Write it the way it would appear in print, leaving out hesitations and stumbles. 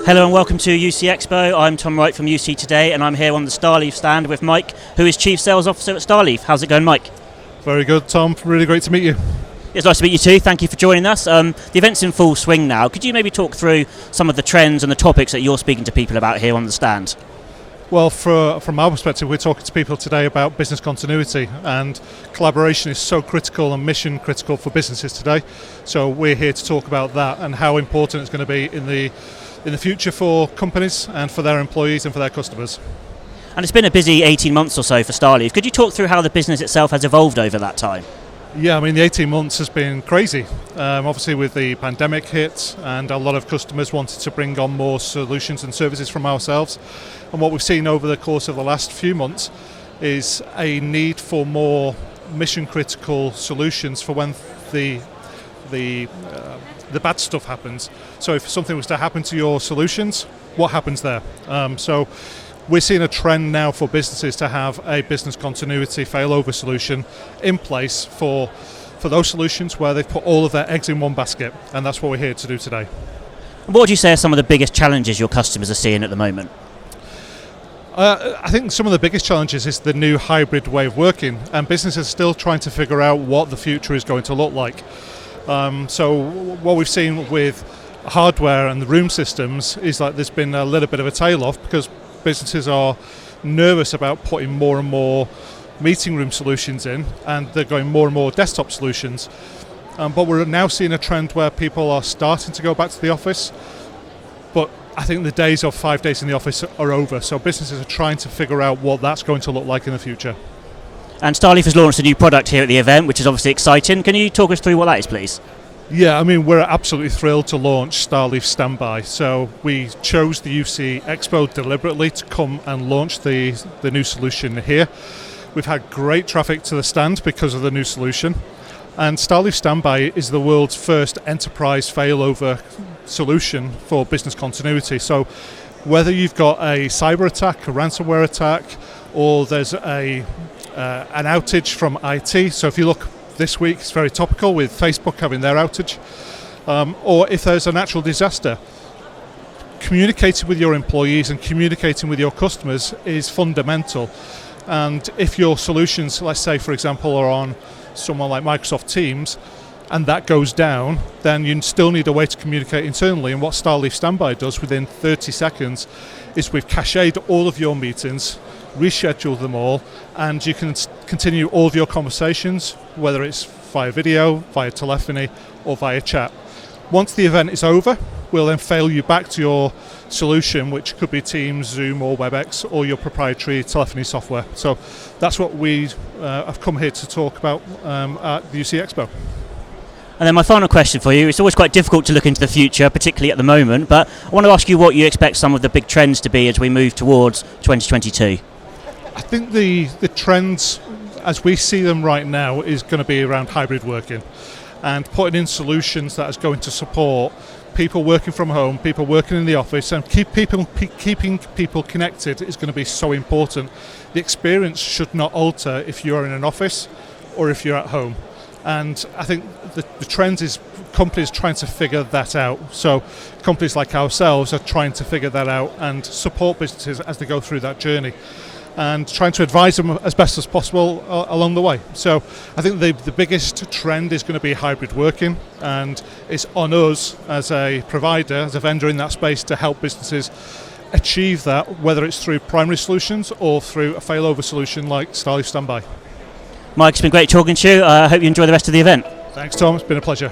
Hello and welcome to UC Expo. I'm Tom Wright from UC Today and I'm here on the StarLeaf stand with Mike, who is Chief Sales Officer at StarLeaf. How's it going, Mike? Very good, Tom. Really great to meet you. It's nice to meet you too. Thank you for joining us. The event's in full swing now. Could you maybe talk through some of the trends and the topics that you're speaking to people about here on the stand? Well, from our perspective, we're talking to people today about business continuity, and collaboration is so critical and mission critical for businesses today. So we're here to talk about that and how important it's going to be in the future for companies and for their employees and for their customers. And it's been a busy 18 months or so for StarLeaf. Could you talk through how the business itself has evolved over that time? Yeah, I mean, the 18 months has been crazy. Obviously with the pandemic hit, and a lot of customers wanted to bring on more solutions and services from ourselves. And what we've seen over the course of the last few months is a need for more mission critical solutions for when the bad stuff happens. So if something was to happen to your solutions, what happens there? So we're seeing a trend now for businesses to have a business continuity failover solution in place for those solutions where they've put all of their eggs in one basket, and that's what we're here to do today. What would you say are some of the biggest challenges your customers are seeing at the moment? I think some of the biggest challenges is the new hybrid way of working, and businesses are still trying to figure out what the future is going to look like. So what we've seen with hardware and the room systems is that there's been a little bit of a tail off because businesses are nervous about putting more and more meeting room solutions in, and they're going more and more desktop solutions. But we're now seeing a trend where people are starting to go back to the office, but I think the days of 5 days in the office are over, so businesses are trying to figure out what that's going to look like in the future. And StarLeaf has launched a new product here at the event, which is obviously exciting. Can you talk us through what that is, please? Yeah, I mean, we're absolutely thrilled to launch StarLeaf Standby. So we chose the UC Expo deliberately to come and launch the new solution here. We've had great traffic to the stand because of the new solution. And StarLeaf Standby is the world's first enterprise failover solution for business continuity. So whether you've got a cyber attack, a ransomware attack, or there's an outage from IT, so if you look this week, it's very topical with Facebook having their outage, or if there's a natural disaster, communicating with your employees and communicating with your customers is fundamental. And if your solutions, let's say for example, are on someone like Microsoft Teams, and that goes down, then you still need a way to communicate internally. And what StarLeaf Standby does within 30 seconds is we've cached all of your meetings, reschedule them all, and you can continue all of your conversations, whether it's via video, via telephony, or via chat. Once the event is over, we'll then fail you back to your solution, which could be Teams, Zoom, or WebEx, or your proprietary telephony software. So that's what we have come here to talk about at the UC Expo. And then my final question for you, it's always quite difficult to look into the future, particularly at the moment, but I want to ask you what you expect some of the big trends to be as we move towards 2022. I think the trends as we see them right now is going to be around hybrid working and putting in solutions that is going to support people working from home, people working in the office, and keeping people connected is going to be so important. The experience should not alter if you're in an office or if you're at home. And I think the trend is companies trying to figure that out. So companies like ourselves are trying to figure that out and support businesses as they go through that journey, and trying to advise them as best as possible along the way. So I think the biggest trend is going to be hybrid working, and it's on us as a provider, as a vendor in that space, to help businesses achieve that, whether it's through primary solutions or through a failover solution like StarLeaf Standby. Mike, it's been great talking to you. I hope you enjoy the rest of the event. Thanks, Tom. It's been a pleasure.